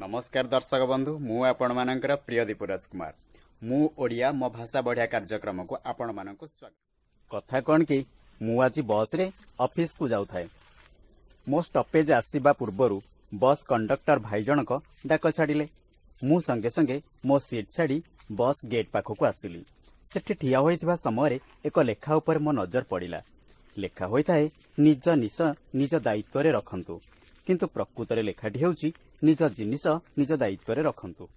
नमस्कार दर्शक बंधु मु आपण मानकर प्रिय दीप-राजकुमार मु ओडिया मो भाषा बढ़िया कार्यक्रम को आपण मानक स्वागत। कथा कौन कि मु आज बस रे ऑफिस को जाऊ थाए। मो स्टॉपेज आसीबा पूर्वरु बस कंडक्टर भाई जनक डाक छाड़िले। मु संगे संगे मो सीट छाड़ी बस गेट पाखक आसिली। सेठी ठिया होइथिबा समय एक लेखा ऊपर मो नजर पड़िला। लेखा होइथाए निज निश निज दायित्व रे रखंतु, किंतु प्रकृत रे लेखाटी हेउची निज जिनिस निज दायित्व रे रखंतु।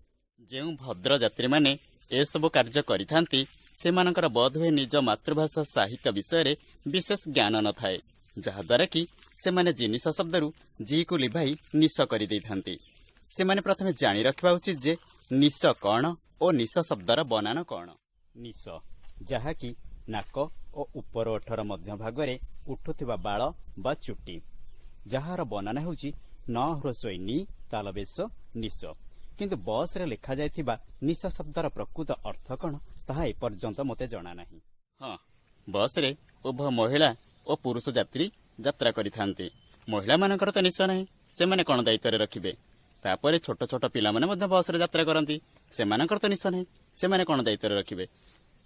जेउ भद्र यात्री माने ए सब कार्य करिथांती सेमानकर बोध हुए निज मातृभाषा साहित्य विषय रे विशेष ज्ञान न थाए, जहा द्वारा कि सेमाने जिनिस शब्दरु जी को लिभाई निश करि दैथांती। सेमाने प्रथमे जानि रखिबा उचित जे निश कौन और निश शब्दर बनान कौन। निश जहा कि नाक और ऊपर ओठर मध्य भाग रे उठुथिबा बाळ बा चुट्टी, जहार बनान हेउची न ह्रस्व नि तालबेश निश। किंतु बस रे लिखा जायथिबा निश शब्दर प्रकृत अर्थ कौन ताहा एपर्यंत मते जणा नाही। हाँ, बस रे उभय महिला और पुरुष यात्री यात्रा करिथांती। महिला मानकर तो निश नाही, सेमाने कोन दायित्व रे रखिबे। तापरे छोट छोट पिला माने मध्ये बस रे यात्रा करंती, सेमानकर तो निश नाही, सेमाने कोन दायित्व रे रखिबे।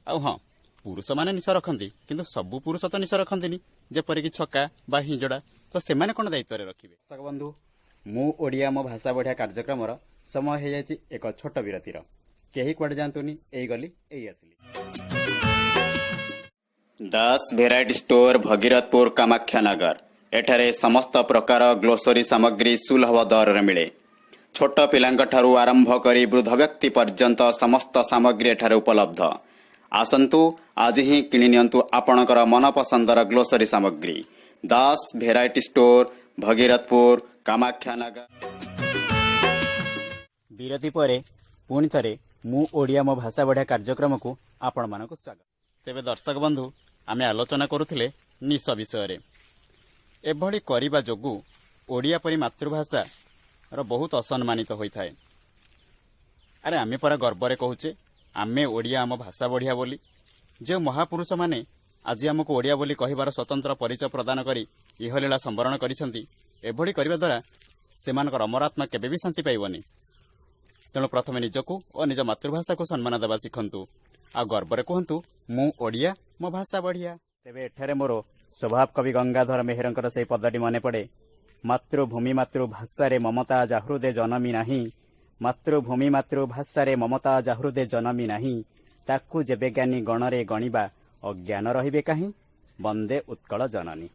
आ हाँ, पुरुष माने निश रखंती, किंतु सबु पुरुष तो निश रखंतीनी, जेपरि कि छक्का बा हिंजड़ा, तो सेमाने कोन दायित्व रे रखिबे। दर्शक बंधु, मु ओडिया मो भाषा बढ़िया कार्यक्रम समय हो जाए एक छोट विरतिर। केही कुआडे जातुनी, एई गली एई आसिली। 10 भेराइटी स्टोर भगीरथपुर कामाख्या नगर। एठारे समस्त प्रकार ग्लोसरी सामग्री सुलभ दर रे मिले। छोट पिलांक ठारू आरंभ करी वृद्ध व्यक्ति पर्यंत समस्त सामग्री एठारे उपलब्ध। आसंतु आज ही किनि नियंतु आपणकर मन पसंदर ग्लोसरी सामग्री। 10 भेराइटी स्टोर भगीरथपुर कामाख्या नगर। विरति परे पुणी थरे मु ओडिया मो भाषा बढ़िया कार्यक्रम को आपण मानक स्वागत। तेबे दर्शक बंधु, आमे आलोचना करुथिले निश विषय रे। एभली करिबा जोगु ओडिया परि मातृभाषा रो बहुत असम्मानित होइथाय। अरे आमे परा गर्व रे कहूचे आमे ओडिया आम भाषा बढ़िया बोली। जे महापुरुष माने आज आमको ओडिया बोली कहिबार स्वतंत्र परिचय प्रदान करी इहलीला संवरण करिसंती। एभली करिबा द्वारा सेमानकर अमरात्मा केबे भी शांति पाइबनी। तेणु प्रथमे निजको और निज मातृभाषा को सम्मान देवा शिखंतु। आ गर्व कहतु मु ओडिया मो भाषा बढ़िया। तेबे एठारे मोर स्वभाव कवि गंगाधर मेहरंकर से पदटी मने पड़े। मातृभूमि मातृभाषा रे ममता जाहृदे जनमी नाही। मातृभूमि मातृभाषा रे ममता जाहृदे जनमी नाही। ताकू जेबे ज्ञानी गणरे गणिबा अज्ञान रहिबे काहीं। वंदे उत्कल जननी।